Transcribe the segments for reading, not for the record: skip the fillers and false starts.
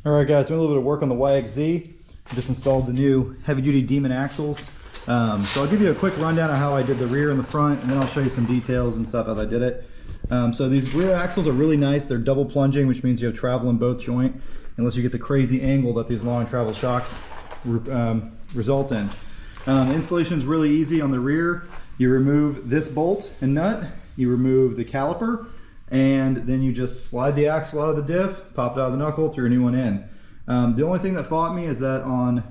All right, guys, doing a little bit of work on the YXZ. Just installed the new heavy-duty Demon Axles. So I'll give you a quick rundown of how I did the rear and the front, and then I'll show you some details and stuff as I did it. So these rear axles are really nice. They're double plunging, which means you have travel in both joint, unless you get the crazy angle that these long travel shocks result in. The installation is really easy on the rear. You remove this bolt and nut, you remove the caliper, and then you just slide the axle out of the diff, pop it out of the knuckle, throw a new one in. The only thing that fought me is that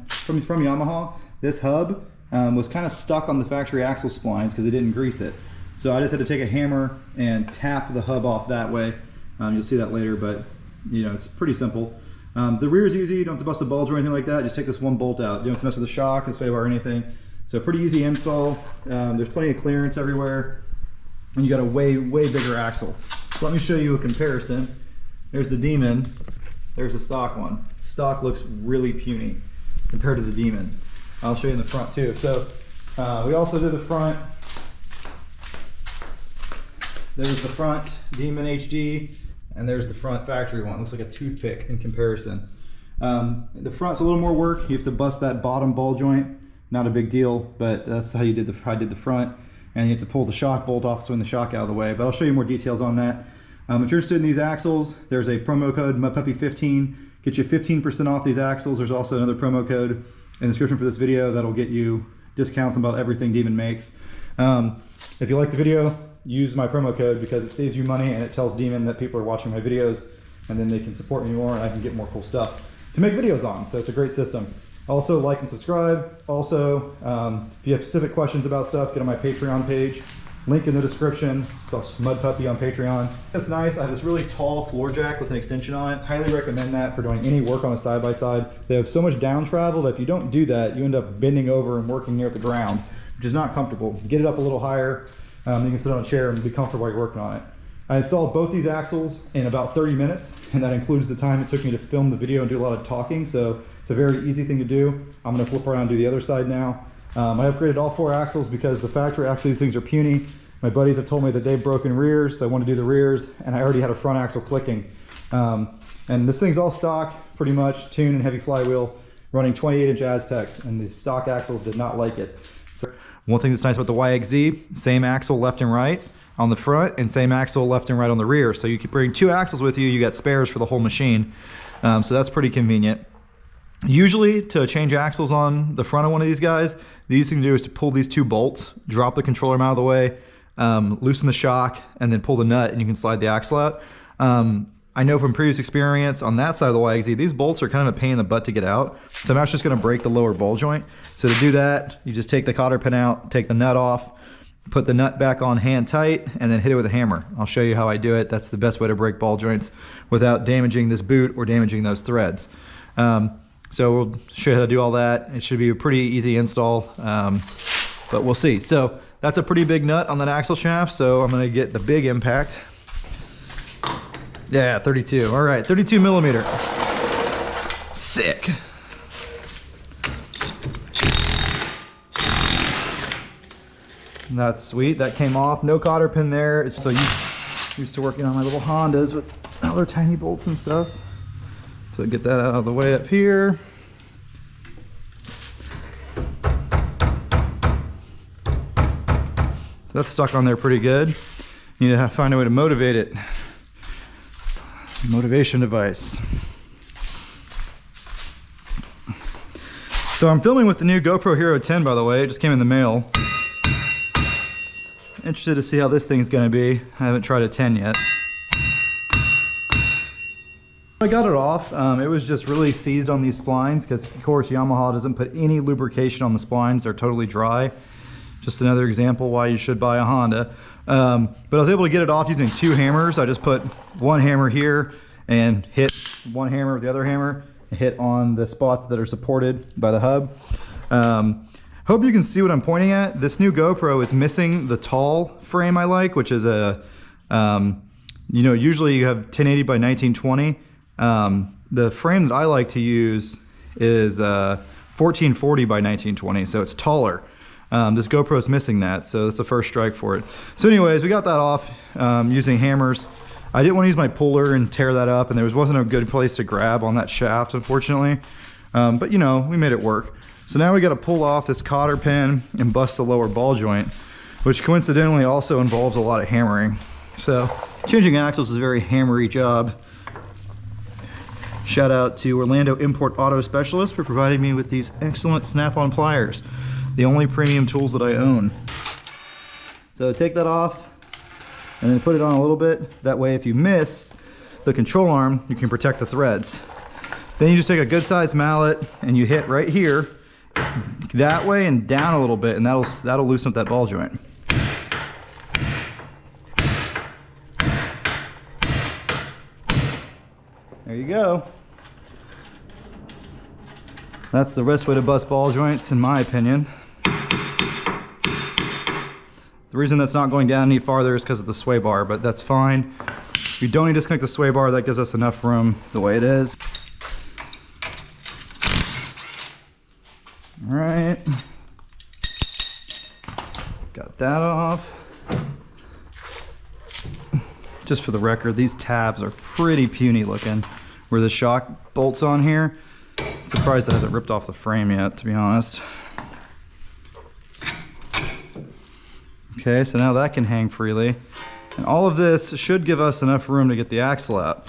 from Yamaha, this hub was kind of stuck on the factory axle splines because they didn't grease it. So I just had to take a hammer and tap the hub off that way. You'll see that later, but you know, it's pretty simple. The rear is easy. You don't have to bust a bulge or anything like that. Just take this one bolt out. You don't have to mess with the shock, the sway bar, or anything. So pretty easy install. There's plenty of clearance everywhere, and you got a way bigger axle. So let me show you a comparison. There's the Demon. There's the stock one. Stock looks really puny compared to the Demon. I'll show you in the front too. So we also did the front. There's the front Demon HD, and there's the front factory one. Looks like a toothpick in comparison. The front's a little more work. You have to bust that bottom ball joint. Not a big deal, but that's how I did the front. And you have to pull the shock bolt off to swing the shock out of the way. But I'll show you more details on that. If you're interested in these axles, there's a promo code MUDPUPPY15. Get you 15% off these axles. There's also another promo code in the description for this video that'll get you discounts on about everything Demon makes. If you like the video, use my promo code because it saves you money and it tells Demon that people are watching my videos, and then they can support me more and I can get more cool stuff to make videos on. So it's a great system. Also, like and subscribe. Also, if you have specific questions about stuff, get on my Patreon page. Link in the description. It's all Mud Puppy on Patreon. It's nice. I have this really tall floor jack with an extension on it. Highly recommend that for doing any work on a side-by-side. They have so much down travel that if you don't do that, you end up bending over and working near the ground, which is not comfortable. Get it up a little higher. You can sit on a chair and be comfortable while you're working on it. I installed both these axles in about 30 minutes, and that includes the time it took me to film the video and do a lot of talking, so it's a very easy thing to do. I'm gonna flip around and do the other side now. I upgraded all 4 axles because the factory axle, these things are puny. My buddies have told me that they've broken rears, so I want to do the rears, and I already had a front axle clicking. And this thing's all stock, pretty much, tuned and heavy flywheel, running 28-inch Aztecs, and the stock axles did not like it. So one thing that's nice about the YXZ, same axle left and right on the front, and same axle left and right on the rear. So you can bring 2 axles with you, you got spares for the whole machine. So that's pretty convenient. Usually, to change axles on the front of one of these guys, the easiest thing to do is to pull these 2 bolts, drop the controller arm out of the way, loosen the shock, and then pull the nut, and you can slide the axle out. I know from previous experience on that side of the YXZ, these bolts are kind of a pain in the butt to get out. So I'm actually just going to break the lower ball joint. So to do that, you just take the cotter pin out, take the nut off, put the nut back on hand tight, and then hit it with a hammer. I'll show you how I do it. That's the best way to break ball joints without damaging this boot or damaging those threads. So we'll show you how to do all that. It should be a pretty easy install, but we'll see. So that's a pretty big nut on that axle shaft, so I'm gonna get the big impact. Yeah, 32, all right, 32 millimeter. Sick. That's sweet, that came off. No cotter pin there. So used to working on my little Hondas with other tiny bolts and stuff. So get that out of the way up here. So that's stuck on there pretty good. You need to find a way to motivate it. Motivation device. So I'm filming with the new GoPro Hero 10, by the way. It just came in the mail. Interested to see how this thing's gonna be. I haven't tried a 10 yet. I got it off. It was just really seized on these splines because, of course, Yamaha doesn't put any lubrication on the splines. They're totally dry. Just another example why you should buy a Honda. But I was able to get it off using 2 hammers. I just put one hammer here and hit one hammer with the other hammer and hit on the spots that are supported by the hub. Hope you can see what I'm pointing at. This new GoPro is missing the tall frame I like, which is a, you know, usually you have 1080 by 1920. The frame that I like to use is 1440 by 1920, so it's taller. This GoPro is missing that, so that's the first strike for it. So anyways, we got that off using hammers. I didn't want to use my puller and tear that up, and there wasn't a good place to grab on that shaft, unfortunately. But you know, we made it work. So now we got to pull off this cotter pin and bust the lower ball joint, which coincidentally also involves a lot of hammering. So changing axles is a very hammery job. Shout out to Orlando Import Auto Specialist for providing me with these excellent snap-on pliers, the only premium tools that I own. So take that off and then put it on a little bit. That way if you miss the control arm, you can protect the threads. Then you just take a good sized mallet and you hit right here, that way and down a little bit, and that'll loosen up that ball joint. There you go. That's the best way to bust ball joints, in my opinion. The reason that's not going down any farther is because of the sway bar, but that's fine. We don't need to disconnect the sway bar. That gives us enough room the way it is. All right. Got that off. Just for the record, these tabs are pretty puny looking. Where the shock bolt's on here, I'm surprised it hasn't ripped off the frame yet, to be honest. Okay, so now that can hang freely. And all of this should give us enough room to get the axle out.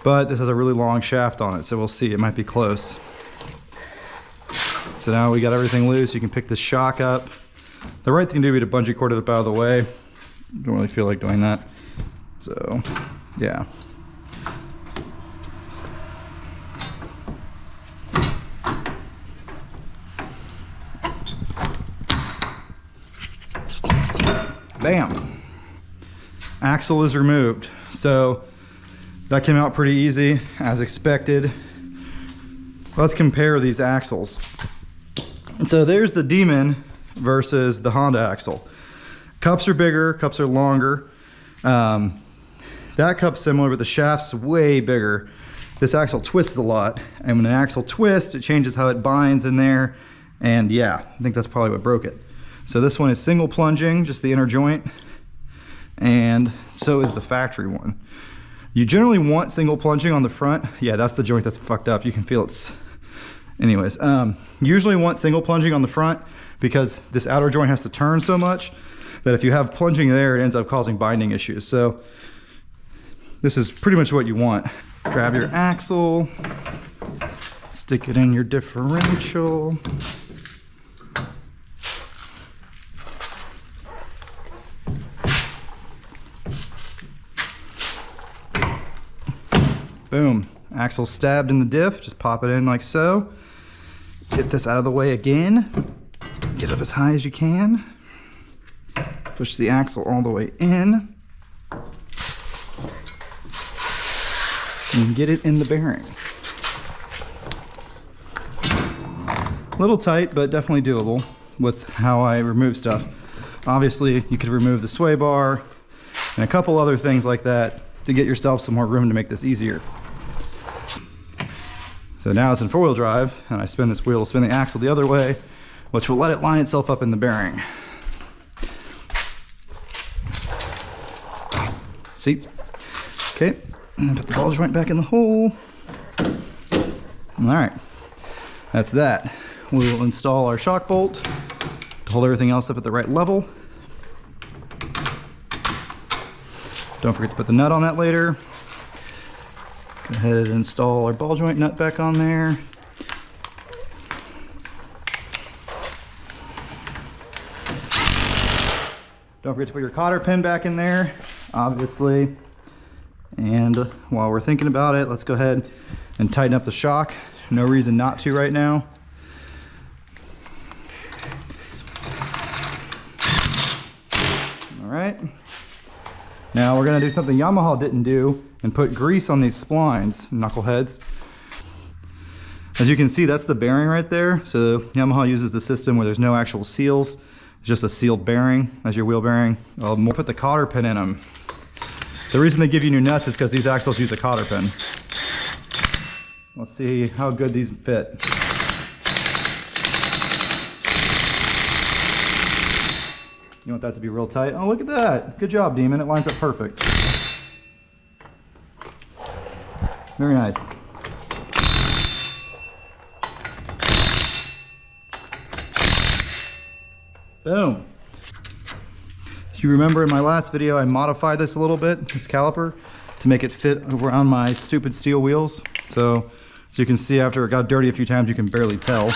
But this has a really long shaft on it, so we'll see, it might be close. So now we got everything loose, you can pick the shock up. The right thing to do would be to bungee cord it up out of the way. Don't really feel like doing that. So, yeah. Bam! Axle is removed. So that came out pretty easy, as expected. Let's compare these axles. So there's the Demon versus the Honda axle. Cups are bigger, cups are longer. That cup's similar, but the shaft's way bigger. This axle twists a lot, and when an axle twists, it changes how it binds in there, and yeah, I think that's probably what broke it. So this one is single plunging, just the inner joint, and so is the factory one. You generally want single plunging on the front. Yeah, that's the joint that's fucked up. You can feel it's... Anyways, usually want single plunging on the front because this outer joint has to turn so much that if you have plunging there, it ends up causing binding issues. So this is pretty much what you want. Grab your axle, stick it in your differential. Boom, axle stabbed in the diff, just pop it in like so. Get this out of the way again. Get up as high as you can. Push the axle all the way in. And get it in the bearing. A little tight, but definitely doable with how I remove stuff. Obviously, you could remove the sway bar and a couple other things like that to get yourself some more room to make this easier. So now it's in four-wheel drive, and I spin this wheel to spin the axle the other way, which will let it line itself up in the bearing. See? Okay, and then put the ball joint back in the hole. All right, that's that. We'll install our shock bolt to hold everything else up at the right level. Don't forget to put the nut on that later. Go ahead and install our ball joint nut back on there. Don't forget to put your cotter pin back in there, obviously. And while we're thinking about it, let's go ahead and tighten up the shock. No reason not to right now. All right. Now we're gonna do something Yamaha didn't do and put grease on these splines, knuckleheads. As you can see, that's the bearing right there. So Yamaha uses the system where there's no actual seals. It's just a sealed bearing as your wheel bearing. We'll put the cotter pin in them. The reason they give you new nuts is because these axles use a cotter pin. Let's see how good these fit. You want that to be real tight. Oh, look at that. Good job, Demon. It lines up perfect. Very nice. Boom. If you remember in my last video, I modified this a little bit, this caliper, to make it fit around my stupid steel wheels. So, as you can see, after it got dirty a few times, you can barely tell.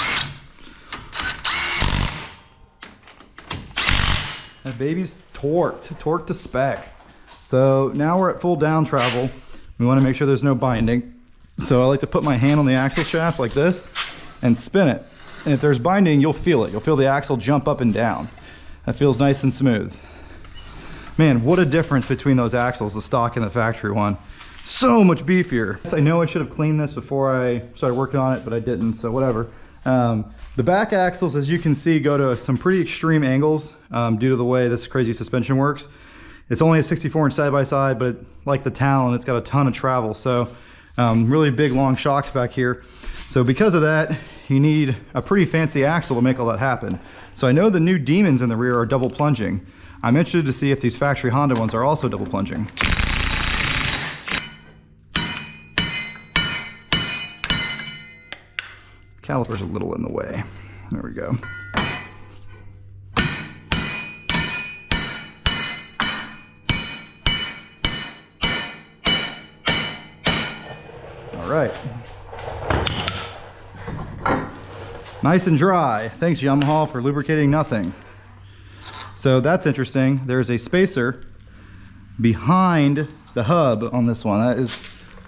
That baby's torqued to spec. So now we're at full down travel. We want to make sure there's no binding. So I like to put my hand on the axle shaft like this and spin it. And if there's binding, you'll feel it. You'll feel the axle jump up and down. That feels nice and smooth. Man, what a difference between those axles, the stock and the factory one. So much beefier. I know I should have cleaned this before I started working on it, but I didn't, so whatever. The back axles, as you can see, go to some pretty extreme angles due to the way this crazy suspension works. It's only a 64-inch side-by-side, but like the Talon, it's got a ton of travel. So really big, long shocks back here. So because of that, you need a pretty fancy axle to make all that happen. So I know the new Demons in the rear are double plunging. I'm interested to see if these factory Honda ones are also double plunging. Caliper's a little in the way. There we go. All right. Nice and dry. Thanks, Yamaha, for lubricating nothing. So that's interesting. There's a spacer behind the hub on this one. That is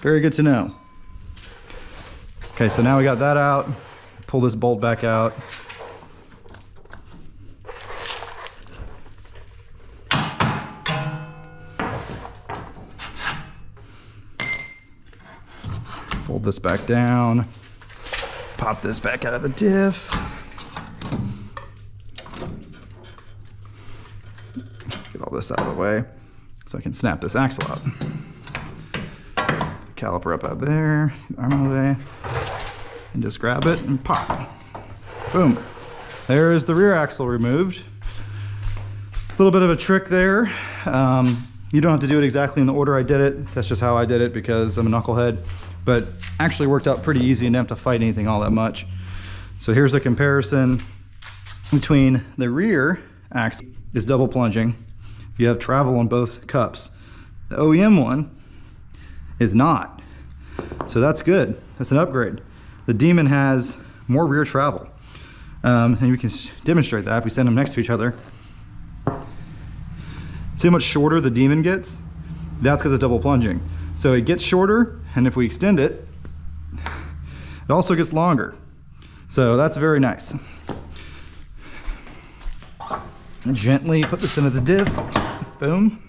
very good to know. Okay, so now we got that out. Pull this bolt back out. Fold this back down. Pop this back out of the diff. Get all this out of the way so I can snap this axle out. Caliper up out there, arm out of the way, and just grab it and pop. Boom. There is the rear axle removed. A little bit of a trick there. You don't have to do it exactly in the order I did it. That's just how I did it because I'm a knucklehead. But actually worked out pretty easy and didn't have to fight anything all that much. So here's a comparison between the rear axle is double plunging. You have travel on both cups. The OEM one is not. So that's good. That's an upgrade. The Demon has more rear travel. And we can demonstrate that if we send them next to each other. See how much shorter the Demon gets? That's because it's double plunging. So it gets shorter, and if we extend it, it also gets longer. So that's very nice. And gently put this into the diff. Boom.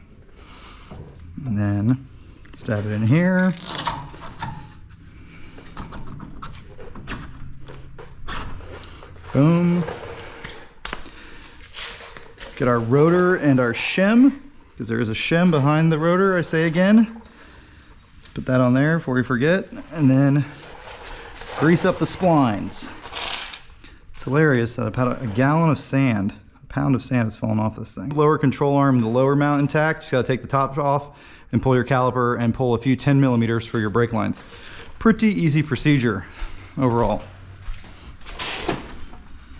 And then stab it in here. Boom. Get our rotor and our shim, because there is a shim behind the rotor, I say again. Put that on there before we forget, and then grease up the splines. It's hilarious that about a gallon of sand, a pound of sand has fallen off this thing. Lower control arm, the lower mount intact. Just gotta take the top off and pull your caliper and pull a few 10 millimeters for your brake lines. Pretty easy procedure overall.